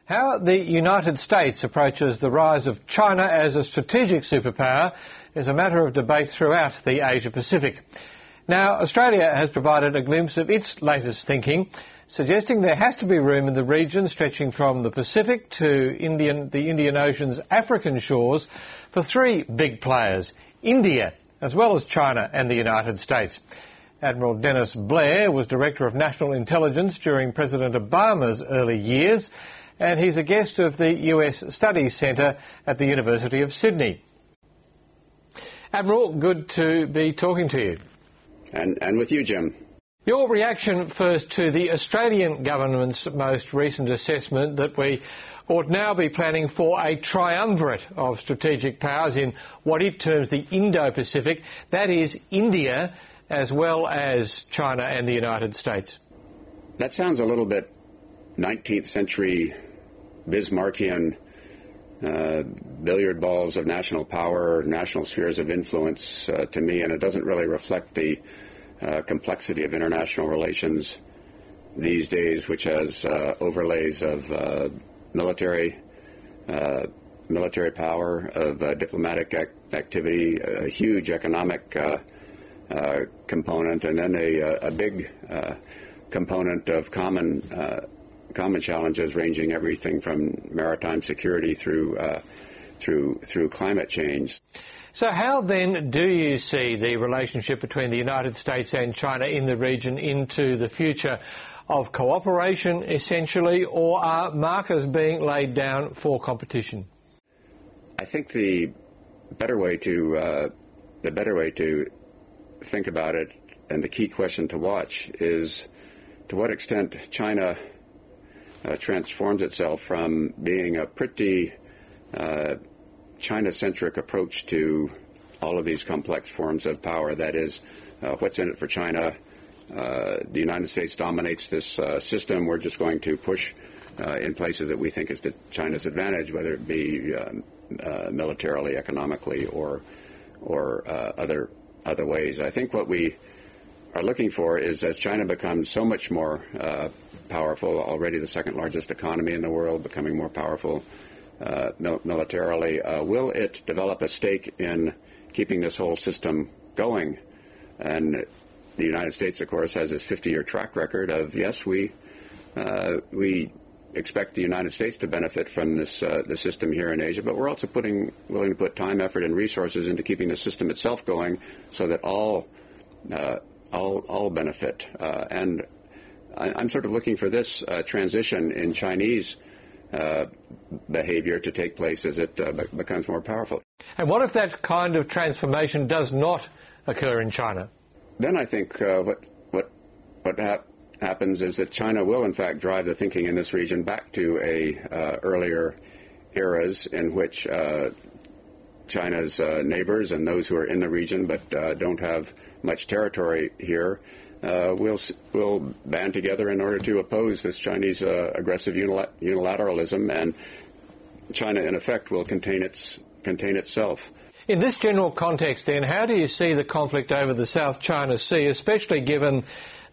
How the United States approaches the rise of China as a strategic superpower is a matter of debate throughout the Asia-Pacific. Now, Australia has provided a glimpse of its latest thinking, suggesting there has to be room in the region stretching from the Pacific to the Indian Ocean's African shores for three big players, India, as well as China and the United States. Admiral Dennis Blair was Director of National Intelligence during President Obama's early years, and he's a guest of the US Studies Centre at the University of Sydney. Admiral, good to be talking to you. And with you, Jim. Your reaction first to the Australian government's most recent assessment that we ought now be planning for a triumvirate of strategic powers in what it terms the Indo-Pacific, that is India as well as China and the United States. That sounds a little bit 19th century Bismarckian billiard balls of national power, national spheres of influence to me, and it doesn't really reflect the complexity of international relations these days, which has overlays of military power, of diplomatic activity, a huge economic component, and then a big component of common challenges ranging everything from maritime security through climate change. So how then do you see the relationship between the United States and China in the region into the future? Of cooperation, essentially, or are markers being laid down for competition? I think the better way to think about it, and the key question to watch, is to what extent China transforms itself from being a pretty China-centric approach to all of these complex forms of power. That is, what's in it for China? The United States dominates this system. We're just going to push in places that we think is to China's advantage, whether it be militarily, economically, or other ways. I think what we are looking for is, as China becomes so much more powerful, already the second largest economy in the world, becoming more powerful militarily, will it develop a stake in keeping this whole system going? And the United States, of course, has this 50-year track record of, yes, we expect the United States to benefit from the system here in Asia, but we're also willing to put time, effort, and resources into keeping the system itself going so that all benefit. And I'm sort of looking for this transition in Chinese behavior to take place as it becomes more powerful. And what if that kind of transformation does not occur in China? Then I think what happens is that China will, in fact, drive the thinking in this region back to earlier eras in which China's neighbors and those who are in the region but don't have much territory here will band together in order to oppose this Chinese aggressive unilateralism, and China, in effect, will contain itself. In this general context, then, how do you see the conflict over the South China Sea, especially given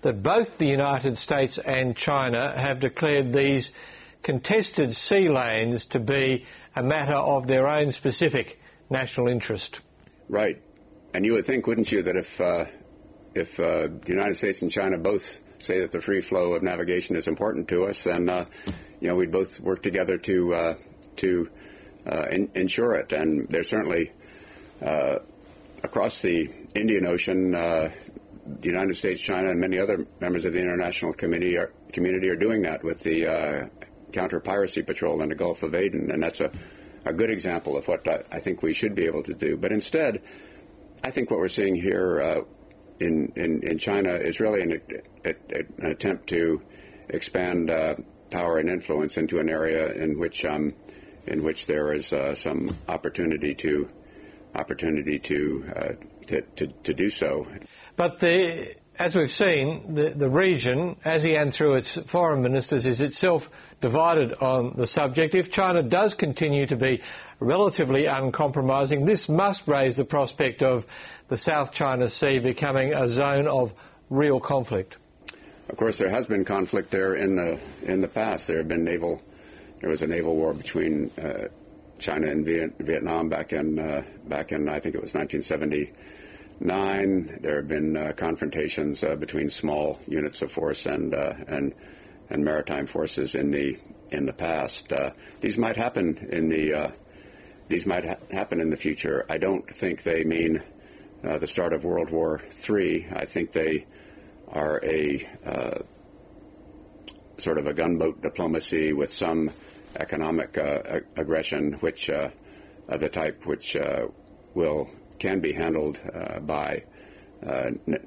that both the United States and China have declared these contested sea lanes to be a matter of their own specific national interest? Right. And you would think, wouldn't you, that if the United States and China both say that the free flow of navigation is important to us, then we'd both work together to ensure it. And there's certainly across the Indian Ocean, the United States, China, and many other members of the international community are doing that with the counter-piracy patrol in the Gulf of Aden, and that's a good example of what I think we should be able to do. But instead, I think what we're seeing here in China is really an attempt to expand power and influence into an area in which there is some opportunity to do so. But as we've seen, the region, ASEAN through its foreign ministers, is itself divided on the subject. If China does continue to be relatively uncompromising, this must raise the prospect of the South China Sea becoming a zone of real conflict. Of course, there has been conflict there in the past. There have been naval there was a naval war between China and Vietnam back in I think it was 1979. There have been confrontations between small units of force and maritime forces in the past. These might happen in the future. I don't think they mean the start of World War III. I think they are a sort of a gunboat diplomacy with some economic aggression, which of the type which can be handled by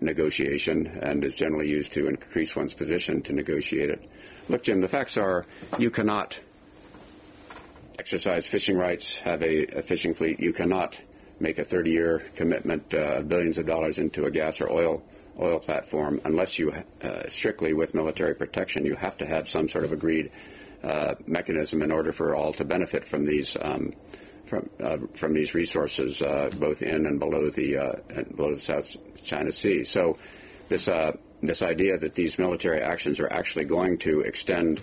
negotiation and is generally used to increase one's position to negotiate it. Look, Jim, the facts are you cannot exercise fishing rights, have a fishing fleet. You cannot make a 30-year commitment, billions of dollars into a gas or oil platform unless you strictly with military protection. You have to have some sort of agreed mechanism in order for all to benefit from these resources, both in and below the South China Sea. So this idea that these military actions are actually going to extend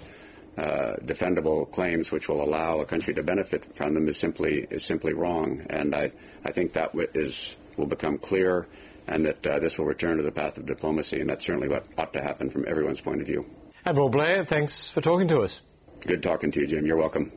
defendable claims which will allow a country to benefit from them is simply wrong. And I think that will become clear, and that this will return to the path of diplomacy, and that's certainly what ought to happen from everyone's point of view. Admiral Blair, thanks for talking to us. Good talking to you, Jim. You're welcome.